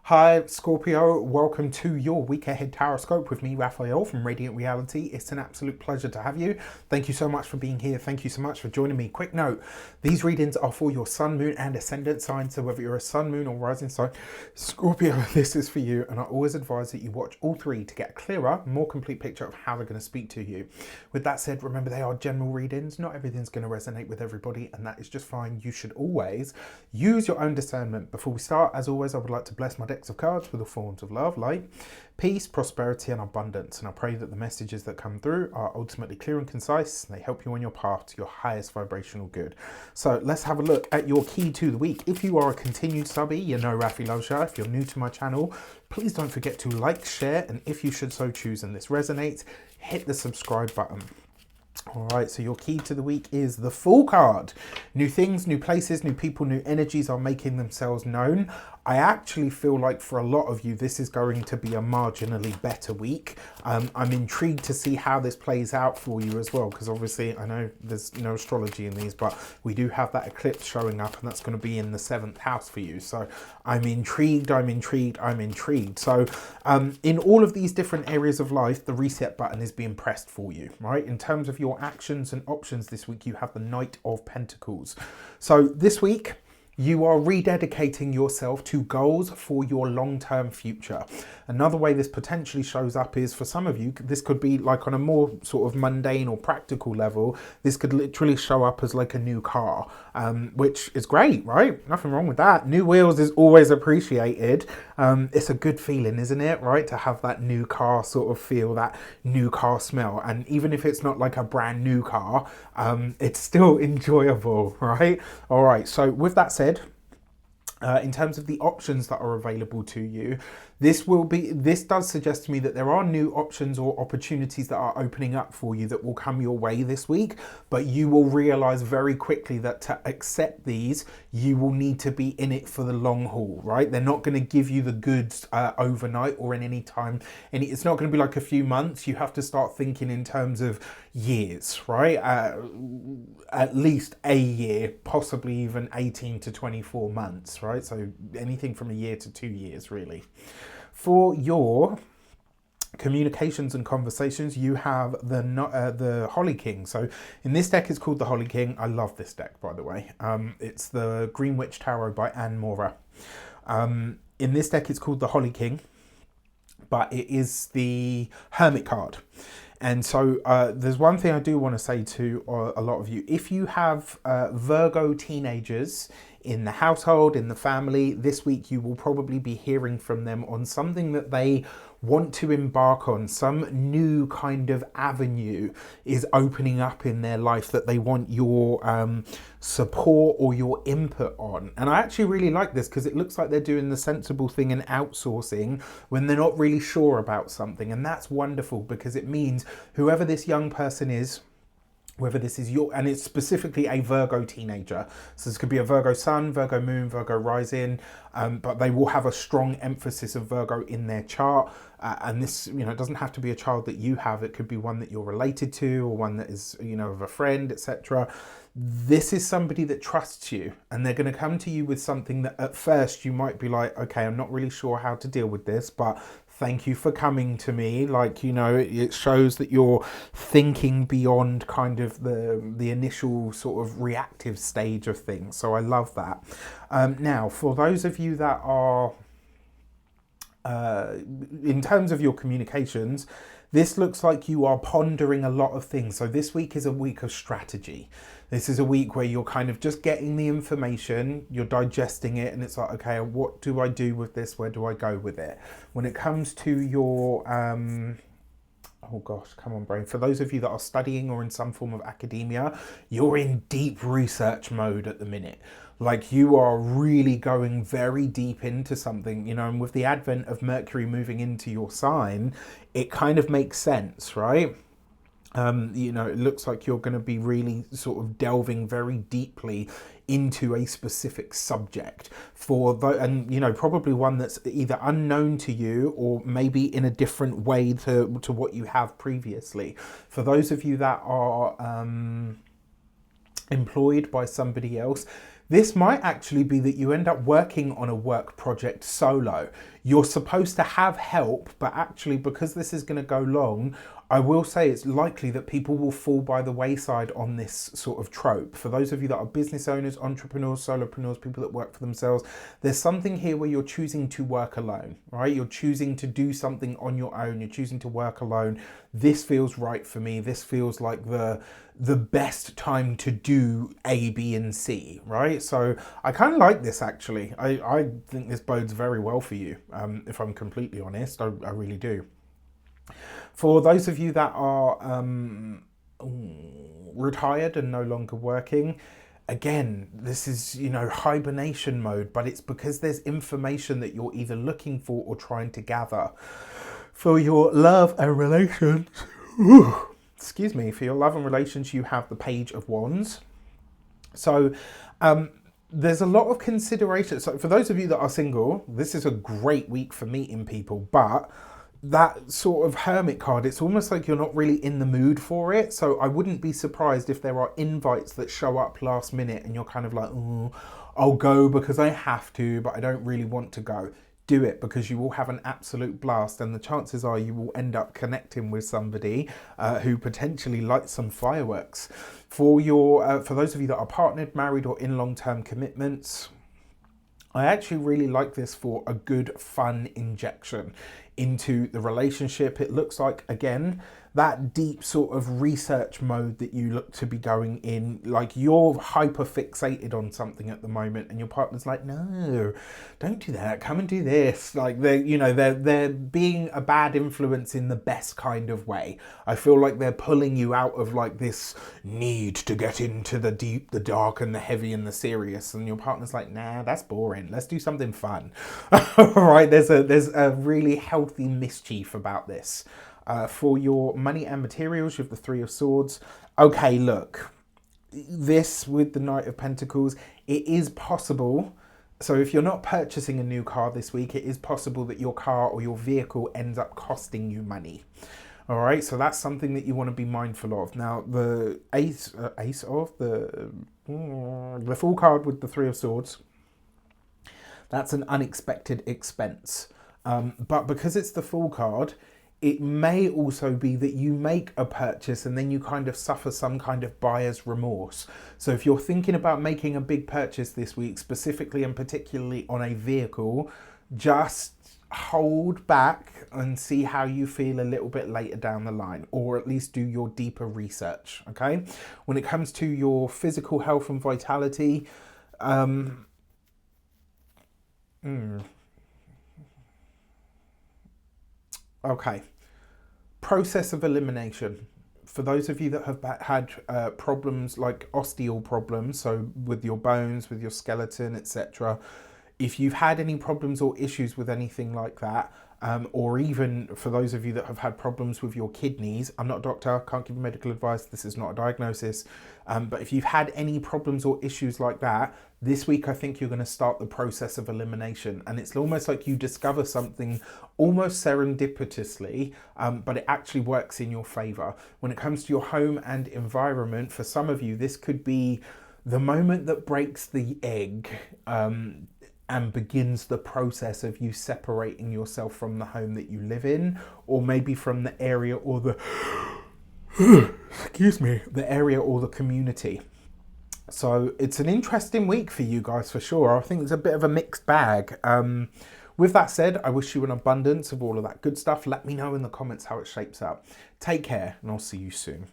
Hi Scorpio, welcome to your week ahead tarot with me, Raphael from Radiant Reality. It's an absolute pleasure to have you. Thank you so much for being here. Thank you so much for joining me. Quick note, these readings are for your sun, moon and ascendant sign. So whether you're a sun, moon or rising sign, Scorpio, this is for you. And I always advise that you watch all three to get a clearer, more complete picture of how they're going to speak to you. With that said, remember they are general readings. Not everything's going to resonate with everybody, and that is just fine. You should always use your own discernment. Before we start, as always, I would like to bless my decks of cards with the forms of love, light, peace, prosperity and abundance, and I pray that the messages that come through are ultimately clear and concise and they help you on your path to your highest vibrational good. So let's have a look at your key to the week. If you are a continued subby, you know Rafi loves you. If you're new to my channel, please don't forget to like, share, and if you should so choose and this resonates, hit the subscribe button. All right, so your key to the week is the Fool card. New things, new places, new people, new energies are making themselves known. I actually feel like for a lot of you, this is going to be a marginally better week. I'm intrigued to see how this plays out for you as well, because obviously I know there's no astrology in these, but we do have that eclipse showing up and that's going to be in the 7th house for you. So I'm intrigued. So in all of these different areas of life, the reset button is being pressed for you, right? In terms of your actions and options this week, you have the Knight of Pentacles. So this week, you are rededicating yourself to goals for your long-term future. Another way this potentially shows up is for some of you, this could be like on a more sort of mundane or practical level. This could literally show up as like a new car, which is great, right? Nothing wrong with that. New wheels is always appreciated. It's a good feeling, isn't it? Right? To have that new car sort of feel, that new car smell. And even if it's not like a brand new car, it's still enjoyable, right? All right. So with that said, in terms of the options that are available to you, this does suggest to me that there are new options or opportunities that are opening up for you that will come your way this week, but you will realize very quickly that to accept these, you will need to be in it for the long haul, right? They're not going to give you the goods overnight or in any time. And it's not going to be like a few months. You have to start thinking in terms of years, right? At least a year, possibly even 18 to 24 months, right? So anything from a year to 2 years, really. For your communications and conversations, you have the Holly King. So in this deck, it's called the Holly King. I love this deck, by the way. It's the Green Witch Tarot by Anne Mora. In this deck, it's called the Holly King, but it is the Hermit card. And so there's one thing I do want to say to a lot of you. If you have Virgo teenagers in the household, in the family, this week you will probably be hearing from them on something that they want to embark on. Some new kind of avenue is opening up in their life that they want your support or your input on. And I actually really like this because it looks like they're doing the sensible thing and outsourcing when they're not really sure about something. And that's wonderful because it means whoever this young person is, whether this is your, and it's specifically a Virgo teenager. So this could be a Virgo sun, Virgo moon, Virgo rising, but they will have a strong emphasis of Virgo in their chart. And this, it doesn't have to be a child that you have. It could be one that you're related to or one that is, of a friend, etc. This is somebody that trusts you and they're going to come to you with something that at first you might be like, okay, I'm not really sure how to deal with this, but thank you for coming to me. It shows that you're thinking beyond kind of the initial sort of reactive stage of things. So I love that. Now, for those of you that are, in terms of your communications, this looks like you are pondering a lot of things. So this week is a week of strategy. This is a week where you're kind of just getting the information, you're digesting it, and it's like, okay, what do I do with this? Where do I go with it? When it comes to your, oh gosh, come on, brain. For those of you that are studying or in some form of academia, you're in deep research mode at the minute. Like you are really going very deep into something, and with the advent of Mercury moving into your sign, it kind of makes sense, right? It looks like you're going to be really sort of delving very deeply into a specific subject and probably one that's either unknown to you or maybe in a different way to what you have previously. For those of you that are employed by somebody else, This might actually be that you end up working on a work project solo. You're supposed to have help, but actually because this is going to go long, I will say it's likely that people will fall by the wayside on this sort of trope. For those of you that are business owners, entrepreneurs, solopreneurs, people that work for themselves, there's something here where you're choosing to work alone, right? You're choosing to do something on your own. You're choosing to work alone. This feels right for me. This feels like the best time to do A, B, and C, right? So I kind of like this actually. I think this bodes very well for you, if I'm completely honest. I really do. For those of you that are retired and no longer working, again, this is, hibernation mode, but it's because there's information that you're either looking for or trying to gather. For your love and relations, excuse me, for your love and relations, you have the Page of Wands. So there's a lot of consideration. So for those of you that are single, this is a great week for meeting people, but that sort of Hermit card, it's almost like you're not really in the mood for it. So I wouldn't be surprised if there are invites that show up last minute and you're kind of like, oh, I'll go because I have to, but I don't really want to go. Do it because you will have an absolute blast, and the chances are you will end up connecting with somebody who potentially lights some fireworks. For those of you that are partnered, married, or in long-term commitments, I actually really like this for a good fun injection into the relationship. It looks like, again, that deep sort of research mode that you look to be going in, like you're hyper fixated on something at the moment and your partner's like, no, don't do that, come and do this. Like they're being a bad influence in the best kind of way. I feel like they're pulling you out of like this need to get into the deep, the dark, and the heavy and the serious, and your partner's like, nah, that's boring, let's do something fun. All right, there's a really healthy mischief about this. For your money and materials, you have the Three of Swords. Okay, look, this with the Knight of Pentacles, it is possible. So if you're not purchasing a new car this week, it is possible that your car or your vehicle ends up costing you money. All right, so that's something that you want to be mindful of. Now, the the Fool card with the Three of Swords, that's an unexpected expense. But because it's the Fool card, it may also be that you make a purchase and then you kind of suffer some kind of buyer's remorse. So if you're thinking about making a big purchase this week, specifically and particularly on a vehicle, just hold back and see how you feel a little bit later down the line, or at least do your deeper research, okay? When it comes to your physical health and vitality, okay, process of elimination. For those of you that have had problems like osteal problems, so with your bones, with your skeleton, etc., if you've had any problems or issues with anything like that, or even for those of you that have had problems with your kidneys, I'm not a doctor, can't give you medical advice, this is not a diagnosis, but if you've had any problems or issues like that, this week I think you're going to start the process of elimination, and it's almost like you discover something almost serendipitously, but it actually works in your favor. When it comes to your home and environment, for some of you this could be the moment that breaks the egg, and begins the process of you separating yourself from the home that you live in, or maybe from the area or the excuse me, the area or the community. So it's an interesting week for you guys for sure. I think it's a bit of a mixed bag. With that said, I wish you an abundance of all of that good stuff. Let me know in the comments how it shapes up. Take care, and I'll see you soon.